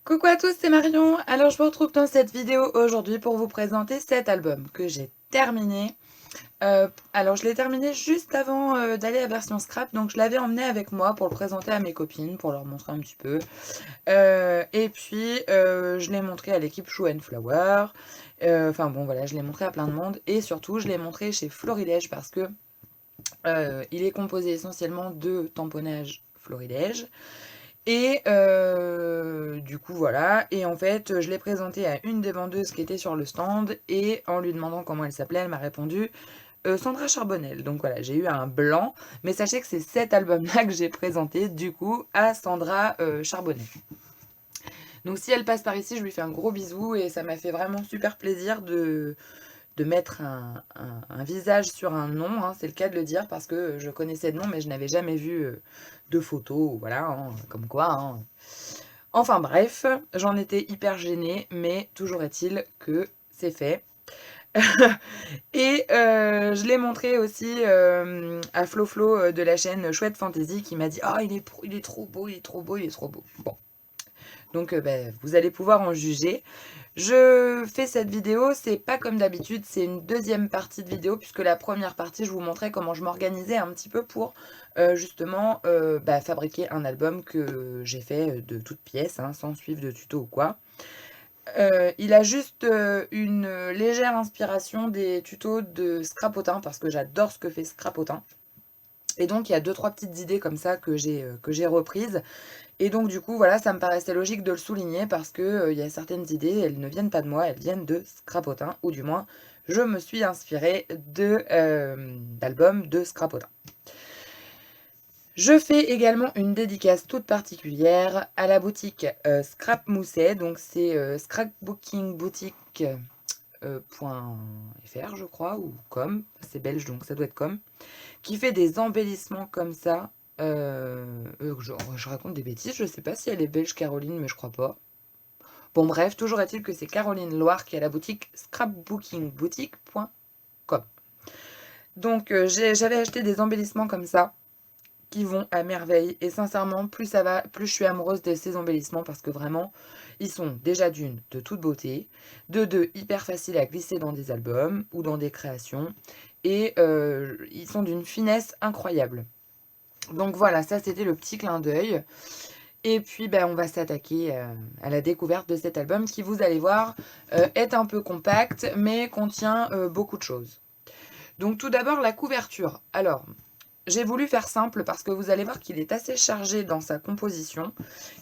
Coucou à tous, c'est Marion. Alors je vous retrouve dans cette vidéo aujourd'hui pour vous présenter cet album que j'ai terminé. Alors je l'ai terminé juste avant d'aller à version scrap, donc je l'avais emmené avec moi pour le présenter à mes copines, pour leur montrer un petit peu. Et puis je l'ai montré à l'équipe Shoe and Flower. Enfin bon voilà, je l'ai montré à plein de monde et surtout je l'ai montré chez Florilège parce que il est composé essentiellement de tamponnage Florilège. Et du coup voilà, et en fait je l'ai présenté à une des vendeuses qui était sur le stand et en lui demandant comment elle s'appelait, elle m'a répondu Sandra Charbonnel. Donc voilà, j'ai eu un blanc, mais sachez que c'est cet album-là que j'ai présenté du coup à Sandra Charbonnel. Donc si elle passe par ici, je lui fais un gros bisou et ça m'a fait vraiment super plaisir de mettre un visage sur un nom, hein, c'est le cas de le dire, parce que je connaissais le nom, mais je n'avais jamais vu de photo, voilà, hein, comme quoi. Hein. Enfin bref, j'en étais hyper gênée, mais toujours est-il que c'est fait. Et je l'ai montré aussi à Flo Flo de la chaîne Chouette Fantasy qui m'a dit «Oh, il est trop beau, il est trop beau, il est trop beau». Bon, donc vous allez pouvoir en juger. Je fais cette vidéo, c'est pas comme d'habitude, c'est une deuxième partie de vidéo puisque la première partie, je vous montrais comment je m'organisais un petit peu pour justement fabriquer un album que j'ai fait de toutes pièces, hein, sans suivre de tuto ou quoi. Il a juste une légère inspiration des tutos de Scrapotin parce que j'adore ce que fait Scrapotin. Et donc il y a deux trois petites idées comme ça que j'ai reprises. Et donc du coup voilà, ça me paraissait logique de le souligner parce que il y a certaines idées, elles ne viennent pas de moi, elles viennent de Scrapotin, ou du moins je me suis inspirée d'albums de Scrapotin. Je fais également une dédicace toute particulière à la boutique Scrap Mousset, donc c'est scrapbookingboutique.fr je crois, ou com, c'est belge donc ça doit être com, qui fait des embellissements comme ça. Je raconte des bêtises, je sais pas si elle est belge Caroline, mais je crois pas. Bon bref, toujours est-il que c'est Caroline Loire qui a la boutique scrapbookingboutique.com. Donc j'avais acheté des embellissements comme ça qui vont à merveille. Et sincèrement, plus ça va, plus je suis amoureuse de ces embellissements parce que vraiment, ils sont déjà d'une de toute beauté, de deux hyper faciles à glisser dans des albums ou dans des créations, et ils sont d'une finesse incroyable. Donc voilà, ça c'était le petit clin d'œil. Et puis on va s'attaquer à la découverte de cet album qui, vous allez voir, est un peu compact mais contient beaucoup de choses. Donc tout d'abord la couverture. Alors, j'ai voulu faire simple parce que vous allez voir qu'il est assez chargé dans sa composition.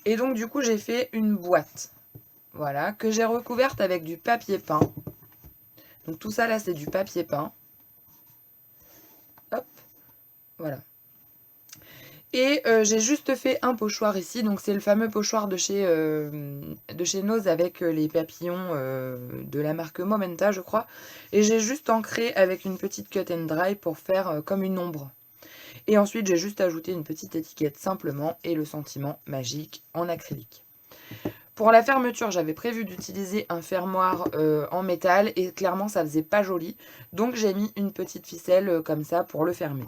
Et donc du coup j'ai fait une boîte. Voilà, que j'ai recouverte avec du papier peint. Donc tout ça là c'est du papier peint. Hop, voilà. Et j'ai juste fait un pochoir ici. Donc c'est le fameux pochoir de chez Nose avec les papillons de la marque Momenta je crois. Et j'ai juste ancré avec une petite cut and dry pour faire comme une ombre. Et ensuite, j'ai juste ajouté une petite étiquette simplement et le sentiment magique en acrylique. Pour la fermeture, j'avais prévu d'utiliser un fermoir en métal et clairement, ça faisait pas joli. Donc, j'ai mis une petite ficelle comme ça pour le fermer.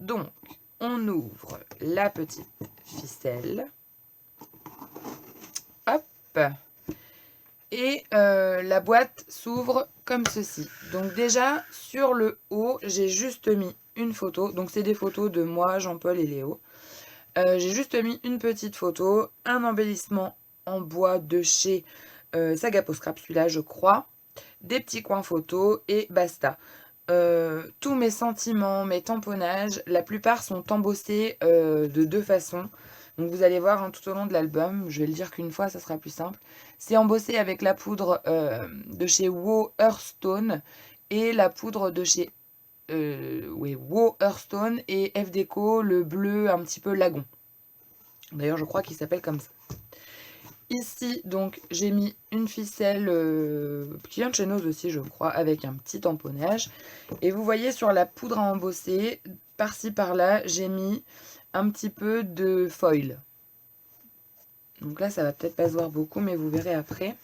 Donc, on ouvre la petite ficelle. Hop. Et la boîte s'ouvre comme ceci. Donc déjà, sur le haut, j'ai juste mis une photo. Donc c'est des photos de moi, Jean-Paul et Léo. J'ai juste mis une petite photo, un embellissement en bois de chez Sagapo Scrap, celui-là je crois, des petits coins photos et basta. Tous mes sentiments, mes tamponnages, la plupart sont embossés de deux façons. Donc vous allez voir hein, tout au long de l'album, je vais le dire qu'une fois, ça sera plus simple. C'est embossé avec la poudre de chez Wow Hearthstone et la poudre de chez Wow Hearthstone et F Deco, le bleu un petit peu lagon. D'ailleurs, je crois qu'il s'appelle comme ça. Ici, donc, j'ai mis une ficelle qui vient de chez Nose aussi, je crois, avec un petit tamponnage. Et vous voyez sur la poudre à embosser, par-ci par-là, j'ai mis un petit peu de foil. Donc là, ça va peut-être pas se voir beaucoup, mais vous verrez après.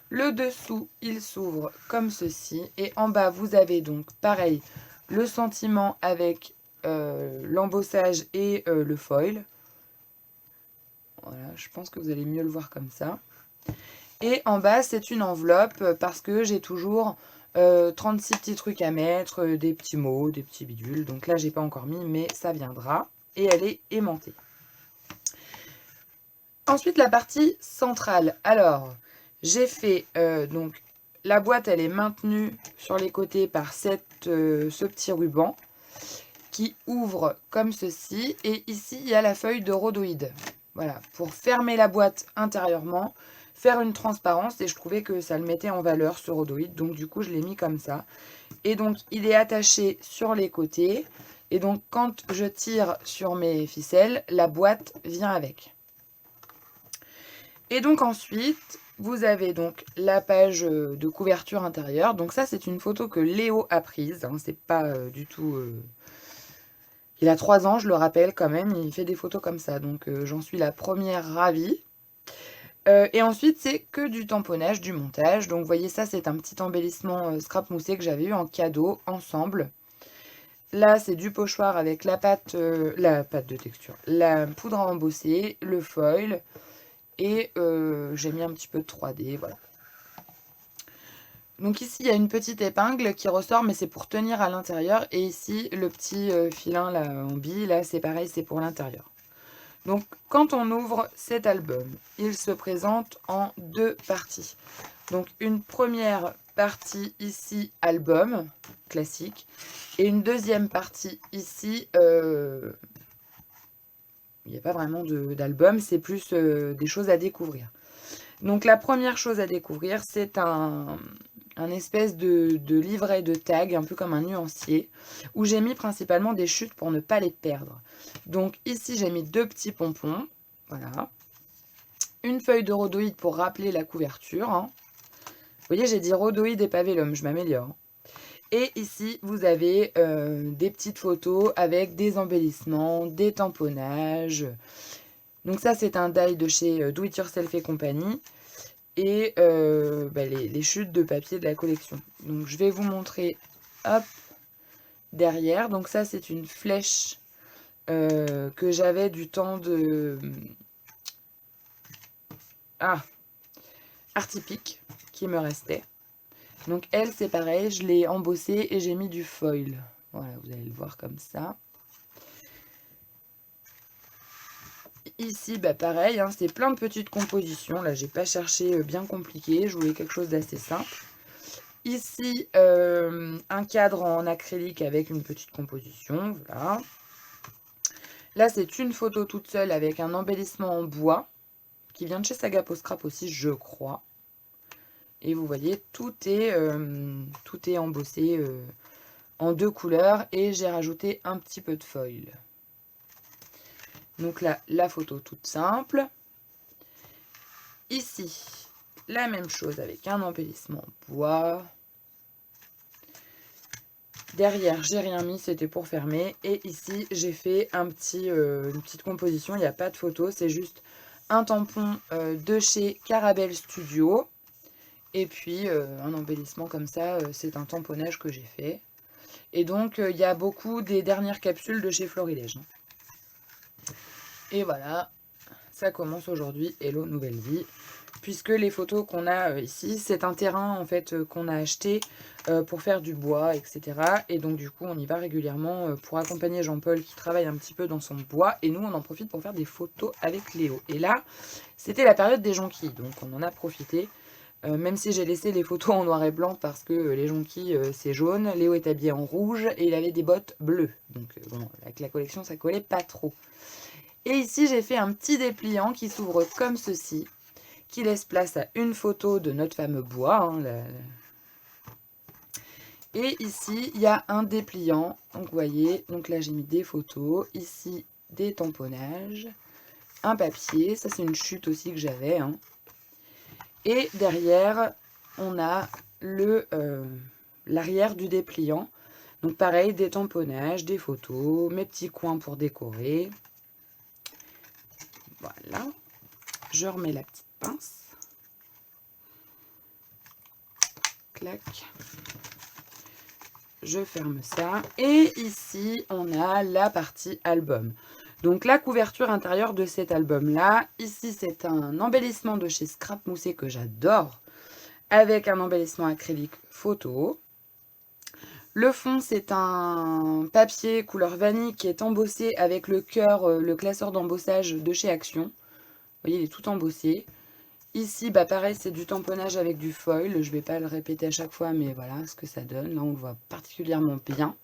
Le dessous, il s'ouvre comme ceci. Et en bas, vous avez donc, pareil, le sentiment avec l'embossage et le foil. Voilà, je pense que vous allez mieux le voir comme ça. Et en bas, c'est une enveloppe parce que j'ai toujours 36 petits trucs à mettre, des petits mots, des petits bidules. Donc là, j'ai pas encore mis, mais ça viendra. Et elle est aimantée. Ensuite, la partie centrale. Alors, j'ai fait, donc, la boîte, elle est maintenue sur les côtés par ce petit ruban qui ouvre comme ceci. Et ici, il y a la feuille de rhodoïde. Voilà, pour fermer la boîte intérieurement, faire une transparence. Et je trouvais que ça le mettait en valeur, ce rhodoïde. Donc, du coup, je l'ai mis comme ça. Et donc, il est attaché sur les côtés. Et donc, quand je tire sur mes ficelles, la boîte vient avec. Et donc ensuite, vous avez donc la page de couverture intérieure. Donc ça, c'est une photo que Léo a prise. Hein, c'est pas du tout... Il a 3 ans, je le rappelle quand même. Il fait des photos comme ça. Donc j'en suis la première ravie. Et ensuite, c'est que du tamponnage, du montage. Donc vous voyez, ça, c'est un petit embellissement scrap moussé que j'avais eu en cadeau ensemble. Là, c'est du pochoir avec la pâte de texture, la poudre à embosser, le foil. Et j'ai mis un petit peu de 3D, voilà. Donc ici, il y a une petite épingle qui ressort, mais c'est pour tenir à l'intérieur. Et ici, le petit filin là, en bille, là, c'est pareil, c'est pour l'intérieur. Donc, quand on ouvre cet album, il se présente en 2 parties. Donc, une première partie ici, album, classique. Et une deuxième partie ici, il n'y a pas vraiment d'album, c'est plus des choses à découvrir. Donc la première chose à découvrir, c'est un espèce de livret de tag, un peu comme un nuancier, où j'ai mis principalement des chutes pour ne pas les perdre. Donc ici, j'ai mis 2 petits pompons, voilà. Une feuille de rhodoïde pour rappeler la couverture. Hein. Vous voyez, j'ai dit rhodoïde et pas vélum, je m'améliore. Et ici, vous avez des petites photos avec des embellissements, des tamponnages. Donc ça, c'est un die de chez Do It Yourself et compagnie. Et les chutes de papier de la collection. Donc je vais vous montrer, hop, derrière. Donc ça, c'est une flèche que j'avais du temps de... Artipic, qui me restait. Donc elle, c'est pareil, je l'ai embossée et j'ai mis du foil. Voilà, vous allez le voir comme ça. Ici, pareil, hein, c'est plein de petites compositions. Là, j'ai pas cherché bien compliqué. Je voulais quelque chose d'assez simple. Ici, un cadre en acrylique avec une petite composition. Voilà. Là, c'est une photo toute seule avec un embellissement en bois qui vient de chez Saga Post Scrap aussi, je crois. Et vous voyez, tout est embossé en 2 couleurs et j'ai rajouté un petit peu de foil. Donc là, la photo toute simple. Ici, la même chose avec un embellissement en bois. Derrière, j'ai rien mis, c'était pour fermer. Et ici, j'ai fait une petite composition. Il n'y a pas de photo, c'est juste un tampon de chez Carabel Studio. Et puis, un embellissement comme ça, c'est un tamponnage que j'ai fait. Et donc, il y a beaucoup des dernières capsules de chez Florilège. Et voilà, ça commence aujourd'hui. Hello, nouvelle vie. Puisque les photos qu'on a ici, c'est un terrain en fait qu'on a acheté pour faire du bois, etc. Et donc du coup, on y va régulièrement pour accompagner Jean-Paul qui travaille un petit peu dans son bois. Et nous, on en profite pour faire des photos avec Léo. Et là, c'était la période des jonquilles, donc on en a profité. Même si j'ai laissé les photos en noir et blanc parce que les jonquilles, c'est jaune. Léo est habillé en rouge et il avait des bottes bleues. Donc bon, avec la collection, ça collait pas trop. Et ici, j'ai fait un petit dépliant qui s'ouvre comme ceci, qui laisse place à une photo de notre fameux bois. Hein, Et ici, il y a un dépliant. Donc, vous voyez, donc là, j'ai mis des photos. Ici, des tamponnages. Un papier. Ça, c'est une chute aussi que j'avais. Hein. Et derrière, on a l'arrière du dépliant. Donc, pareil, des tamponnages, des photos, mes petits coins pour décorer. Voilà. Je remets la petite pince. Clac. Je ferme ça. Et ici, on a la partie album. Donc la couverture intérieure de cet album-là, ici c'est un embellissement de chez Scrap Moussé que j'adore, avec un embellissement acrylique photo. Le fond, c'est un papier couleur vanille qui est embossé avec le cœur, le classeur d'embossage de chez Action. Vous voyez, il est tout embossé. Ici, bah pareil, c'est du tamponnage avec du foil. Je ne vais pas le répéter à chaque fois, mais voilà ce que ça donne. Là, on le voit particulièrement bien.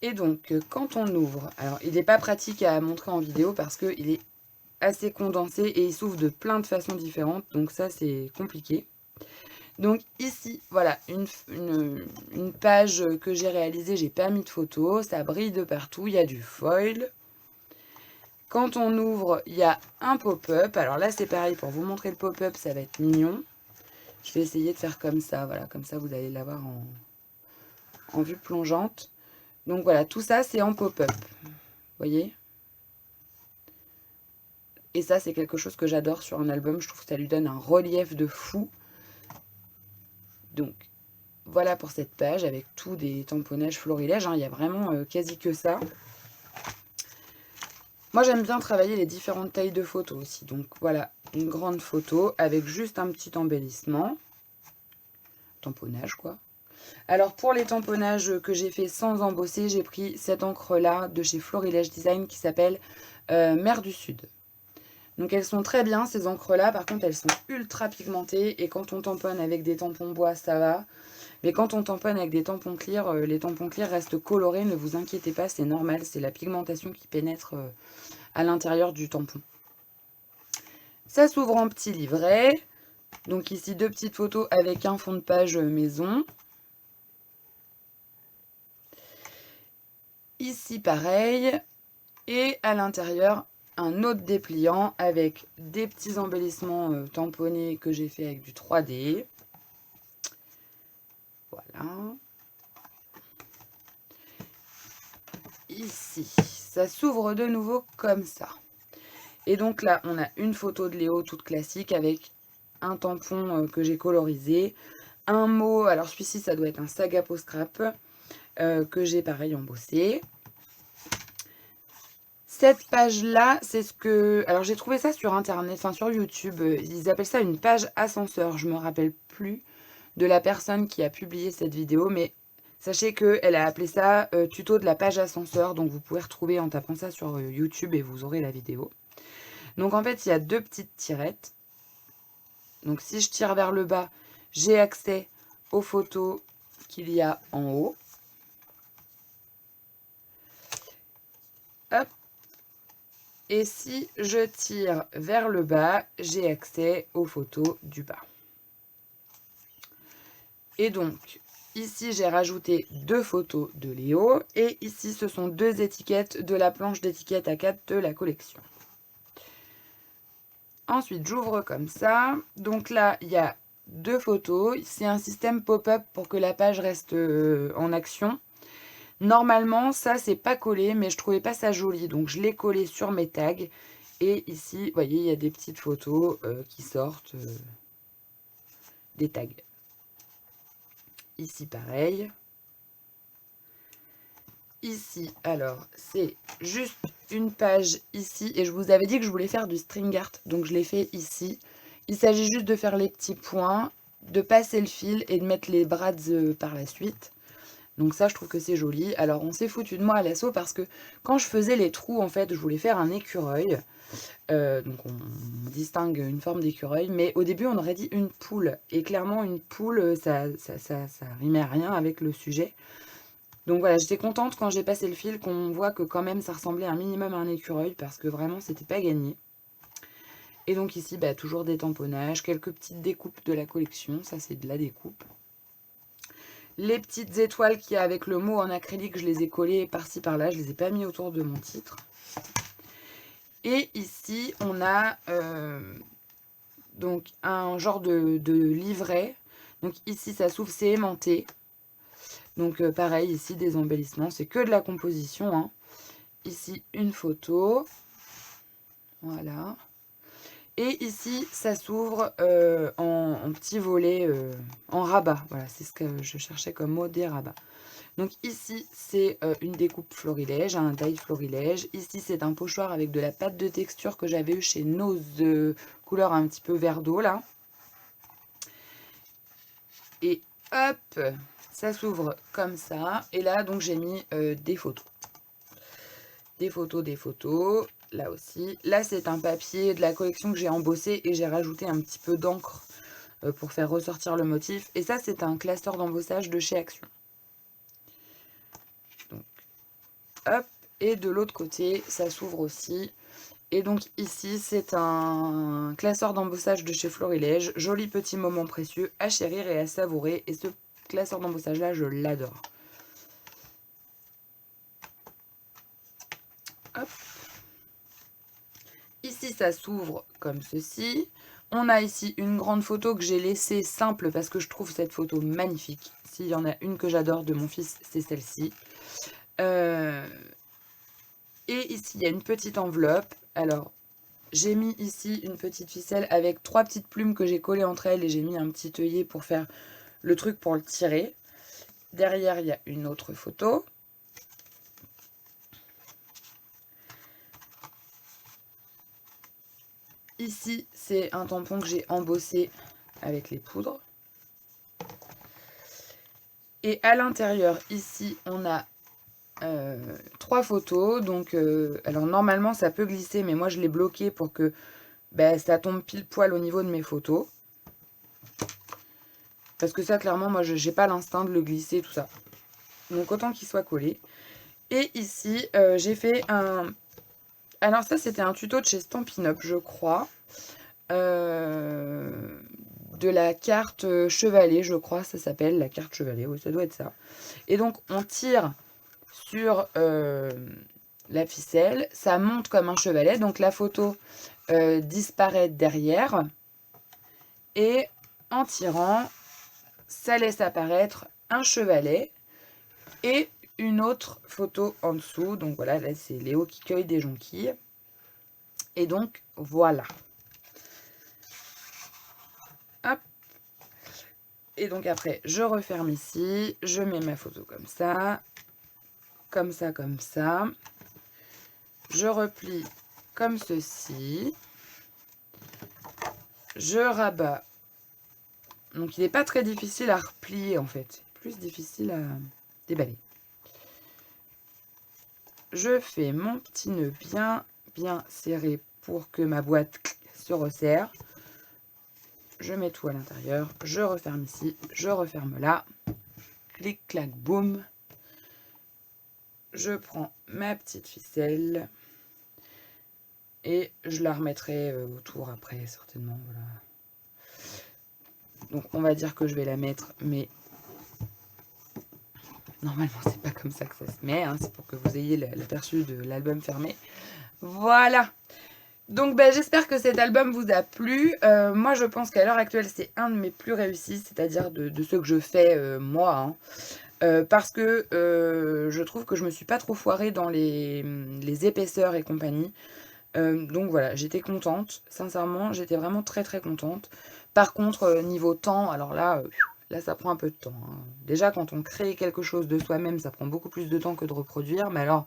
Et donc, quand on ouvre, alors il n'est pas pratique à montrer en vidéo parce qu'il est assez condensé et il s'ouvre de plein de façons différentes. Donc ça, c'est compliqué. Donc ici, voilà, une page que j'ai réalisée, j'ai pas mis de photo, ça brille de partout, il y a du foil. Quand on ouvre, il y a un pop-up. Alors là, c'est pareil, pour vous montrer le pop-up, ça va être mignon. Je vais essayer de faire comme ça, voilà, comme ça vous allez l'avoir en vue plongeante. Donc voilà, tout ça, c'est en pop-up, vous voyez ? Et ça, c'est quelque chose que j'adore sur un album, je trouve que ça lui donne un relief de fou. Donc, voilà pour cette page avec tous des tamponnages florilèges. Hein. Il y a vraiment quasi que ça. Moi, j'aime bien travailler les différentes tailles de photos aussi. Donc, voilà, une grande photo avec juste un petit embellissement. Tamponnage, quoi. Alors, pour les tamponnages que j'ai fait sans embosser, j'ai pris cette encre-là de chez Florilège Design qui s'appelle Mer du Sud. Donc elles sont très bien ces encres-là, par contre elles sont ultra pigmentées et quand on tamponne avec des tampons bois ça va. Mais quand on tamponne avec des tampons clear, les tampons clear restent colorés, ne vous inquiétez pas, c'est normal, c'est la pigmentation qui pénètre à l'intérieur du tampon. Ça s'ouvre en petit livret, donc ici 2 petites photos avec un fond de page maison. Ici pareil, et à l'intérieur un autre dépliant avec des petits embellissements tamponnés que j'ai fait avec du 3D. Voilà. Ici, ça s'ouvre de nouveau comme ça. Et donc là, on a une photo de Léo toute classique avec un tampon que j'ai colorisé. Un mot, alors celui-ci, ça doit être un Sagapo Scrap que j'ai pareil embossé. Cette page-là, c'est ce que... Alors, j'ai trouvé ça sur Internet, enfin sur YouTube. Ils appellent ça une page ascenseur. Je me rappelle plus de la personne qui a publié cette vidéo, mais sachez qu'elle a appelé ça tuto de la page ascenseur. Donc, vous pouvez retrouver en tapant ça sur YouTube et vous aurez la vidéo. Donc, en fait, il y a 2 petites tirettes. Donc, si je tire vers le bas, j'ai accès aux photos qu'il y a en haut. Hop. Et si je tire vers le bas, j'ai accès aux photos du bas. Et donc, ici, j'ai rajouté 2 photos de Léo. Et ici, ce sont 2 étiquettes de la planche d'étiquettes A4 de la collection. Ensuite, j'ouvre comme ça. Donc là, il y a 2 photos. C'est un système pop-up pour que la page reste en action. Normalement, ça, c'est pas collé, mais je trouvais pas ça joli. Donc, je l'ai collé sur mes tags. Et ici, vous voyez, il y a des petites photos qui sortent des tags. Ici, pareil. Ici, alors, c'est juste une page ici. Et je vous avais dit que je voulais faire du string art. Donc, je l'ai fait ici. Il s'agit juste de faire les petits points, de passer le fil et de mettre les brads par la suite. Donc ça, je trouve que c'est joli. Alors, on s'est foutu de moi à l'assaut parce que quand je faisais les trous, en fait, je voulais faire un écureuil. Donc, on distingue une forme d'écureuil. Mais au début, on aurait dit une poule. Et clairement, une poule, ça rimait à rien avec le sujet. Donc voilà, j'étais contente quand j'ai passé le fil qu'on voit que quand même, ça ressemblait un minimum à un écureuil parce que vraiment, c'était pas gagné. Et donc ici, bah, toujours des tamponnages, quelques petites découpes de la collection. Ça, c'est de la découpe. Les petites étoiles qu'il y a avec le mot en acrylique, je les ai collées par-ci par-là. Je ne les ai pas mis autour de mon titre. Et ici, on a donc un genre de livret. Donc ici, ça s'ouvre, c'est aimanté. Donc pareil, ici, des embellissements. C'est que de la composition. Hein. Ici, une photo. Voilà. Et ici, ça s'ouvre en petits volets, en rabat. Voilà, c'est ce que je cherchais comme mot, des rabats. Donc ici, c'est une découpe florilège, un die florilège. Ici, c'est un pochoir avec de la pâte de texture que j'avais eu chez Nose, couleur un petit peu vert d'eau, là. Et hop, ça s'ouvre comme ça. Et là, donc, j'ai mis des photos. Des photos, là aussi. Là, c'est un papier de la collection que j'ai embossé et j'ai rajouté un petit peu d'encre pour faire ressortir le motif. Et ça, c'est un classeur d'embossage de chez Action. Donc, hop. Et de l'autre côté, ça s'ouvre aussi. Et donc ici, c'est un classeur d'embossage de chez Florilège. Joli petit moment précieux à chérir et à savourer. Et ce classeur d'embossage-là, je l'adore. Hop. Ici, ça s'ouvre comme ceci. On a ici une grande photo que j'ai laissée simple parce que je trouve cette photo magnifique. S'il y en a une que j'adore de mon fils, c'est celle-ci. Et ici, il y a une petite enveloppe. Alors, j'ai mis ici une petite ficelle avec 3 petites plumes que j'ai collées entre elles et j'ai mis un petit œillet pour faire le truc pour le tirer. Derrière, il y a une autre photo. Ici, c'est un tampon que j'ai embossé avec les poudres. Et à l'intérieur, ici, on a 3 photos. Donc, alors normalement, ça peut glisser, mais moi, je l'ai bloqué pour que ça tombe pile poil au niveau de mes photos. Parce que ça, clairement, moi, j'ai pas l'instinct de le glisser, tout ça. Donc, autant qu'il soit collé. Et ici, j'ai fait un... Alors ça, c'était un tuto de chez Stampin' Up, je crois. De la carte chevalet, je crois, ça s'appelle la carte chevalet. Oui, ça doit être ça. Et donc, on tire sur la ficelle. Ça monte comme un chevalet. Donc, la photo disparaît derrière. Et en tirant, ça laisse apparaître un chevalet et une autre photo en dessous. Donc voilà, là c'est Léo qui cueille des jonquilles. Et donc voilà. Hop. Et donc après, je referme ici. Je mets ma photo comme ça. Comme ça, comme ça. Je replie comme ceci. Je rabats. Donc il n'est pas très difficile à replier en fait. Plus difficile à déballer. Je fais mon petit nœud bien serré pour que ma boîte se resserre. Je mets tout à l'intérieur. Je referme ici. Je referme là. Clic, clac, boum. Je prends ma petite ficelle. Et je la remettrai autour après, certainement. Voilà. Donc on va dire que je vais la mettre, mais normalement c'est pas comme ça que ça se met, hein. C'est pour que vous ayez l'aperçu de l'album fermé. Voilà. Donc j'espère que cet album vous a plu. Moi je pense qu'à l'heure actuelle c'est un de mes plus réussis, c'est-à-dire de ceux que je fais moi, hein. Parce que je trouve que je me suis pas trop foirée dans les épaisseurs et compagnie. Donc voilà, j'étais contente, sincèrement, j'étais vraiment très très contente. Par contre, niveau temps, alors là ça prend un peu de temps, hein. Déjà, quand on crée quelque chose de soi-même, ça prend beaucoup plus de temps que de reproduire. Mais alors,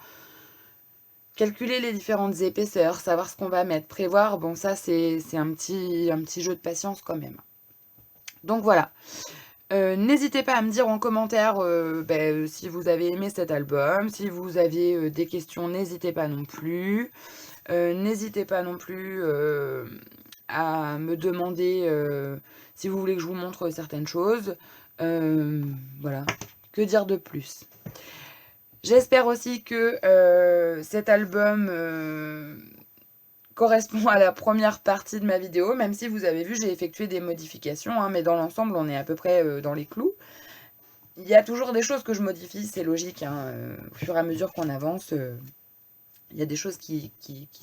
calculer les différentes épaisseurs, savoir ce qu'on va mettre, prévoir, bon ça c'est un petit jeu de patience quand même. Donc voilà. N'hésitez pas à me dire en commentaire si vous avez aimé cet album. Si vous aviez des questions, n'hésitez pas non plus. N'hésitez pas non plus à me demander si vous voulez que je vous montre certaines choses. Voilà, que dire de plus? J'espère aussi que cet album correspond à la première partie de ma vidéo, même si vous avez vu, j'ai effectué des modifications, hein, mais dans l'ensemble, on est à peu près dans les clous. Il y a toujours des choses que je modifie, c'est logique, hein, au fur et à mesure qu'on avance. Il y a des choses qui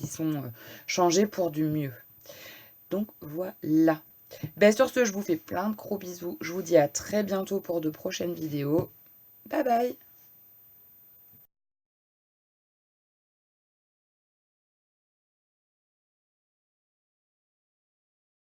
sont changées pour du mieux. Donc voilà. Sur ce, je vous fais plein de gros bisous. Je vous dis à très bientôt pour de prochaines vidéos. Bye bye!